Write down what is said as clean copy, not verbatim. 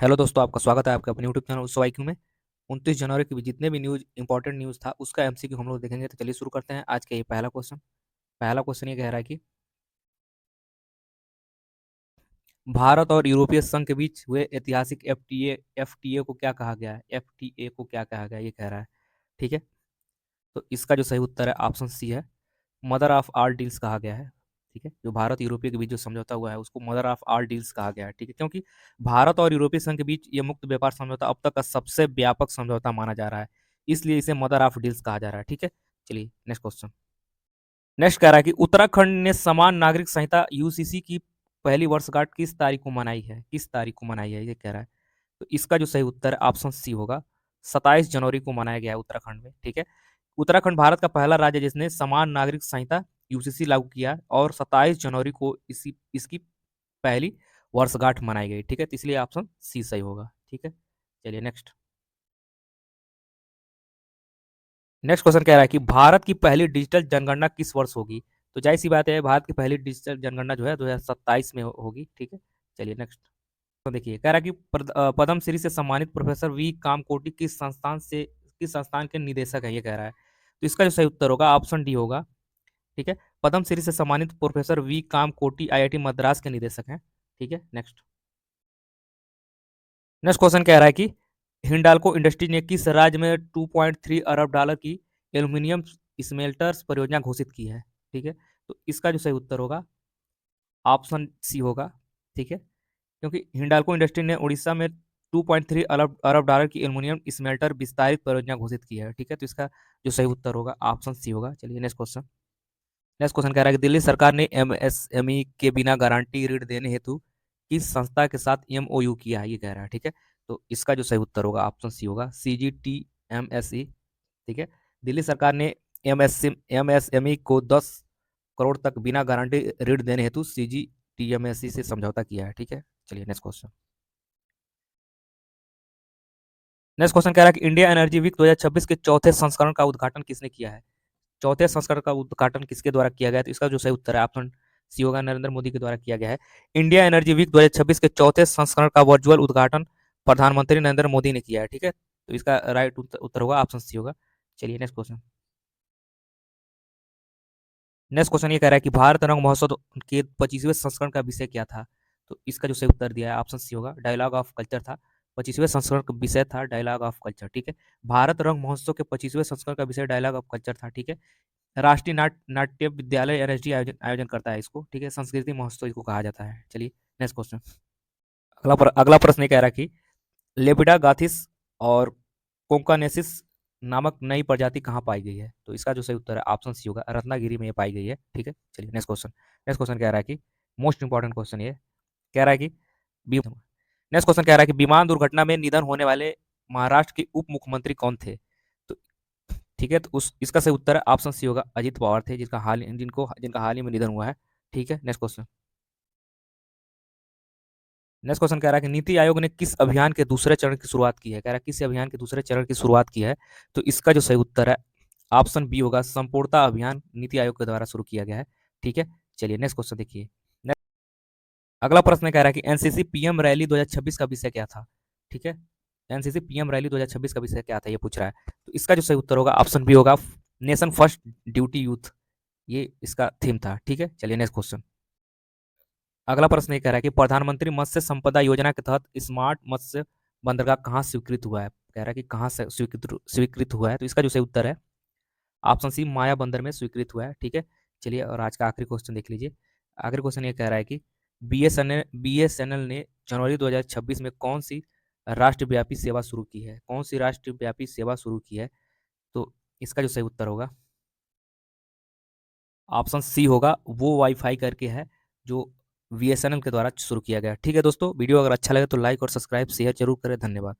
Hello दोस्तों, आपका स्वागत है आपके अपने यूट्यूब चैनल उत्सव IQ में। 29 जनवरी की जितने भी इंपॉर्टेंट न्यूज़ था उसका MCQ हम लोग देखेंगे। तो चलिए शुरू करते हैं। आज का ये पहला क्वेश्चन ये कह रहा है कि भारत और यूरोपीय संघ के बीच हुए ऐतिहासिक एफटीए को क्या कहा गया है? एफटीए को क्या कहा गया है, ये कह रहा है। ठीक है, तो इसका जो सही उत्तर है ऑप्शन सी है, मदर ऑफ ऑल डील्स कहा गया है। ठीक है, जो भारत यूरोपीय के बीच जो समझौता हुआ है उसको मदर ऑफ ऑल डील्स कहा गया है। ठीक है, क्योंकि भारत और यूरोपीय संघ के बीच ये मुक्त व्यापार समझौता अब तक का सबसे व्यापक समझौता माना जा रहा है, इसलिए इसे मदर ऑफ डील्स कहा जा रहा है। ठीक है, चलिए नेक्स्ट क्वेश्चन। नेक्स्ट कह रहा है कि उत्तराखंड ने समान नागरिक संहिता यूसीसी की पहली वर्षगांठ किस तारीख को मनाई है? किस तारीख को मनाई है, ये कह रहा है। तो इसका जो सही उत्तर है ऑप्शन सी होगा, 27 जनवरी को मनाया गया है उत्तराखंड में। ठीक है, उत्तराखंड भारत का पहला राज्य है जिसने समान नागरिक संहिता यूसीसी लागू किया और 27 जनवरी को इसी इसकी पहली वर्षगांठ मनाई गई। ठीक है, तो इसलिए ऑप्शन सी सही होगा। ठीक है, चलिए नेक्स्ट। नेक्स्ट क्वेश्चन कह रहा है कि भारत की पहली डिजिटल जनगणना किस वर्ष होगी? तो जाहिर सी बात है, भारत की पहली डिजिटल जनगणना जो है 2027 में होगी। ठीक है, चलिए नेक्स्ट। तो देखिए, कह रहा है कि पद्म श्री से सम्मानित प्रोफेसर वी कामकोटि किस संस्थान के निदेशक है, ये कह रहा है। तो इसका जो सही उत्तर होगा ऑप्शन डी होगा। ठीक है, पद्म श्री से सम्मानित professor V Kamakoti IIT Madras के निदेशक हैं। ठीक है, नेक्स्ट। नेक्स्ट क्वेश्चन कह रहा है कि हिंडाल्को इंडस्ट्री ने किस राज्य में 2.3 अरब डॉलर की एल्यूमिनियम स्मेल्टर्स परियोजना घोषित की है? ठीक है, तो इसका जो सही उत्तर होगा ऑप्शन सी होगा। ठीक है, क्योंकि हिंडाल्को इंडस्ट्री ने उड़ीसा में 2.3 अरब अरब डॉलर की एल्यूमिनियम स्मेल्टर विस्तारित परियोजना घोषित की है। ठीक है, तो इसका जो सही उत्तर होगा ऑप्शन सी होगा। चलिए नेक्स्ट क्वेश्चन। नेक्स्ट क्वेश्चन कह रहा है कि दिल्ली सरकार ने MSME के बिना गारंटी ऋण देने हेतु किस संस्था के साथ MOU किया है, ये कह रहा है। ठीक है, तो इसका जो सही उत्तर होगा ऑप्शन सी होगा, CGTMSE। ठीक है, दिल्ली सरकार ने MSME को 10 करोड़ तक बिना गारंटी ऋण देने हेतु CGTMSE से समझौता किया है। ठीक है, चलिए नेक्स्ट क्वेश्चन। नेक्स्ट क्वेश्चन कह रहा है कि इंडिया एनर्जी वीक 2026 के चौथे संस्करण का उद्घाटन किसने किया है? चौथे संस्करण का उद्घाटन किसके द्वारा किया गया है? तो इसका जो सही उत्तर है ऑप्शन सी होगा, नरेंद्र मोदी के द्वारा किया गया है। इंडिया एनर्जी वीक 2026 के चौथे संस्करण का वर्चुअल उद्घाटन प्रधानमंत्री नरेंद्र मोदी ने किया है। ठीक है, तो इसका राइट उत्तर होगा ऑप्शन सी होगा। चलिए नेक्स्ट क्वेश्चन। नेक्स्ट क्वेश्चन ये कह रहा है कि भारत रंग महोत्सव के 25वें संस्करण का विषय क्या था? तो इसका जो सही उत्तर दिया है ऑप्शन सी होगा, डायलॉग ऑफ कल्चर था। 25वें संस्करण का विषय था डायलॉग ऑफ कल्चर। ठीक है, भारत रंग महोत्सव के 25वें संस्करण का विषय डायलॉग ऑफ कल्चर था। ठीक है, राष्ट्रीय नाट्य विद्यालय NSD आयोजन आयोजन करता है इसको। ठीक है, संस्कृति महोत्सव इसको कहा जाता है। चलिए नेक्स्ट क्वेश्चन। अगला प्रश्न ये कह रहा है कि लेपिडागाथिस और कोंकानेसिस नामक नई प्रजाति कहाँ पाई गई है? तो इसका जो सही उत्तर है ऑप्शन सी होगा, रत्नागिरी में ये पाई गई है। ठीक है, चलिए नेक्स्ट क्वेश्चन। नेक्स्ट क्वेश्चन कह रहा है कि मोस्ट इंपॉर्टेंट क्वेश्चन ये कह रहा है कि नेक्स्ट क्वेश्चन कह रहा है कि विमान दुर्घटना में निधन होने वाले महाराष्ट्र के उप मुख्यमंत्री कौन थे? तो ठीक है, तो उस इसका सही उत्तर है ऑप्शन सी होगा, अजित पवार थे, जिनका हाल ही में निधन हुआ है। ठीक है, नेक्स्ट क्वेश्चन। नेक्स्ट क्वेश्चन कह रहा है कि नीति आयोग ने किस अभियान के दूसरे चरण की शुरुआत की है? कह रहा है किस अभियान के दूसरे चरण की शुरुआत की है? तो इसका जो सही उत्तर है ऑप्शन बी होगा, संपूर्णता अभियान नीति आयोग के द्वारा शुरू किया गया है। ठीक है, चलिए नेक्स्ट क्वेश्चन देखिए। अगला प्रश्न कह रहा है कि एनसीसी PM रैली 2026 का विषय क्या था? ठीक है, एनसीसी PM रैली 2026 का विषय क्या था, ये पूछ रहा है। तो इसका जो सही उत्तर होगा ऑप्शन बी होगा, नेशन फर्स्ट ड्यूटी यूथ, ये इसका थीम था। ठीक है, चलिए नेक्स्ट क्वेश्चन। अगला प्रश्न ये कह रहा है कि प्रधानमंत्री मत्स्य संपदा योजना के तहत स्मार्ट मत्स्य बंदरगाह कहाँ स्वीकृत हुआ है? कह रहा है कि कहाँ से स्वीकृत हुआ है? तो इसका जो सही उत्तर है ऑप्शन सी, माया बंदर में स्वीकृत हुआ है। ठीक है, चलिए और आज का आखिरी क्वेश्चन देख लीजिए। आखिरी क्वेश्चन ये कह रहा है कि BSNL ने जनवरी 2026 में कौन सी राष्ट्रव्यापी सेवा शुरू की है? कौन सी राष्ट्रव्यापी सेवा शुरू की है? तो इसका जो सही उत्तर होगा ऑप्शन सी होगा, वो वाईफाई करके है जो BSNL के द्वारा शुरू किया गया। ठीक है दोस्तों, वीडियो अगर अच्छा लगे तो लाइक और सब्सक्राइब शेयर जरूर करें। धन्यवाद।